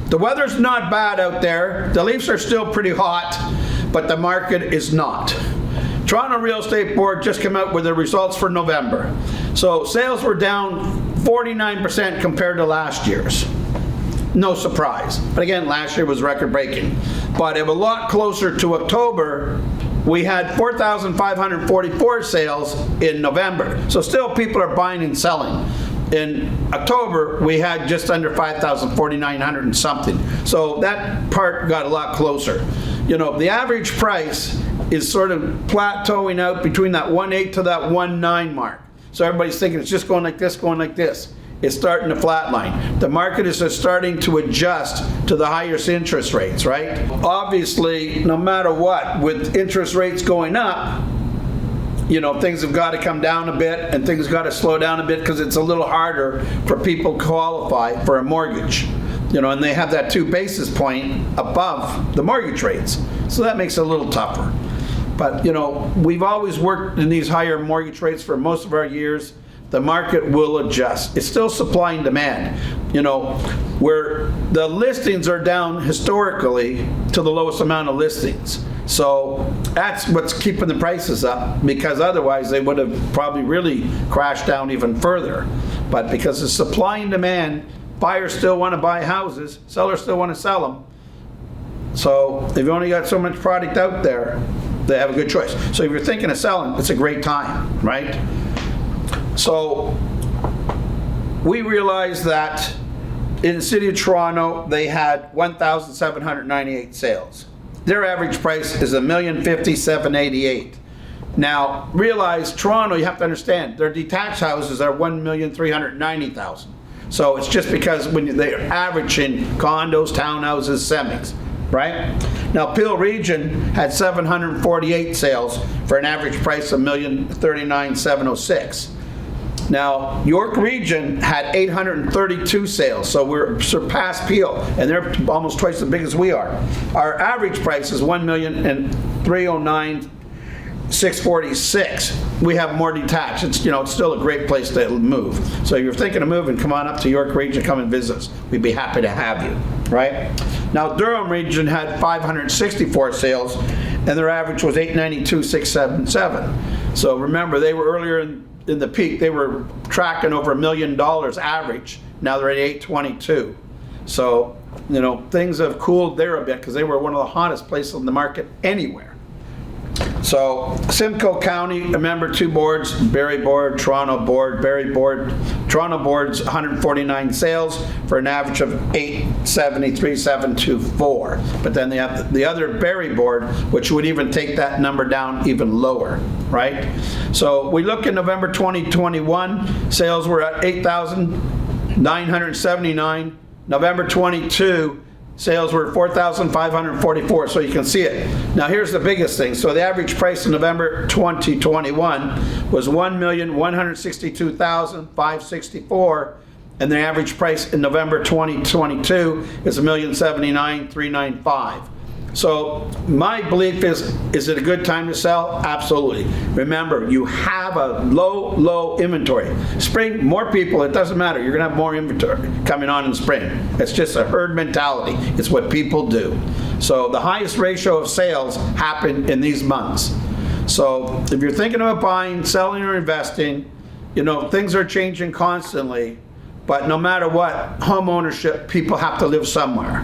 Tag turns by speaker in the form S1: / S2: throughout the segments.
S1: The weather's not bad out there. The Leafs are still pretty hot, but the market is not. Toronto Real Estate Board just came out with the results for November. So sales were down 49% compared to last year's. No surprise. But again, last year was record-breaking. But it was a lot closer to October. We had 4,544 sales in November. So still people are buying and selling. In October, we had just under 5,000, 4,900 and something. So that part got a lot closer. You know, the average price is sort of plateauing out between that 1.8 to that 1.9 mark. So everybody's thinking it's just going like this, going like this. It's starting to flatline. The market is just starting to adjust to the highest interest rates, right? Obviously, no matter what, with interest rates going up, you know, things have got to come down a bit and things got to slow down a bit because it's a little harder for people to qualify for a mortgage. You know, and they have that 2 basis point above the mortgage rates. So that makes it a little tougher. But, you know, we've always worked in these higher mortgage rates for most of our years. The market will adjust. It's still supply and demand. You know, where the listings are down historically to the lowest amount of listings. So that's what's keeping the prices up, because otherwise they would have probably really crashed down even further. But because of supply and demand, buyers still want to buy houses, sellers still want to sell them. So if you only got so much product out there, they have a good choice. So if you're thinking of selling, it's a great time, right? So we realized that in the city of Toronto, they had 1,798 sales. Their average price is $1,050,788. Now, realize Toronto, you have to understand, their detached houses are 1,390,000. So it's just because when they're averaging condos, townhouses, semis, right? Now, Peel Region had 748 sales for an average price of $1,039,706. Now, York Region had 832 sales, so we're surpassed Peel, and they're almost twice as big as we are. Our average price is $1,309,646. We have more detached. It's, you know, it's still a great place to move. So if you're thinking of moving, come on up to York Region, come and visit us. We'd be happy to have you, right? Now, Durham Region had 564 sales, and their average was $892,677. So remember, they were earlier in the peak, they were tracking over $1 million average. Now they're at 822. So, you know, things have cooled there a bit because they were one of the hottest places in the market anywhere. So Simcoe County, remember, 2 boards, Barrie Board, Toronto Board, Barrie Board. Toronto Board's 149 sales for an average of 873,724. But then they have the other Barrie Board, which would even take that number down even lower, right? So we look in November 2021, sales were at 8,979. November 22, sales were 4,544, so you can see it. Now here's the biggest thing. So the average price in November 2021 was $1,162,564, and the average price in November 2022 is $1,079,395. So my belief is it a good time to sell? Absolutely. Remember, you have a low inventory. Spring, more people, it doesn't matter. You're gonna have more inventory coming on in spring. It's just a herd mentality. It's what people do. So the highest ratio of sales happen in these months. So if you're thinking about buying, selling, or investing, you know, things are changing constantly, but no matter what, home ownership, people have to live somewhere.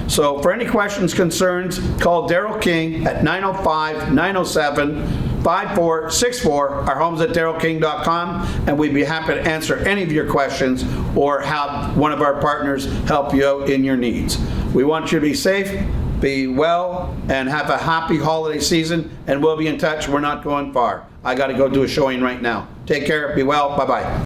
S1: So for any questions, concerns, call Daryl King at 905-907-5464. Our home's at darylking.com, and we'd be happy to answer any of your questions or have one of our partners help you out in your needs. We want you to be safe, be well, and have a happy holiday season, and we'll be in touch. We're not going far. I got to go do a showing right now. Take care, be well, bye-bye.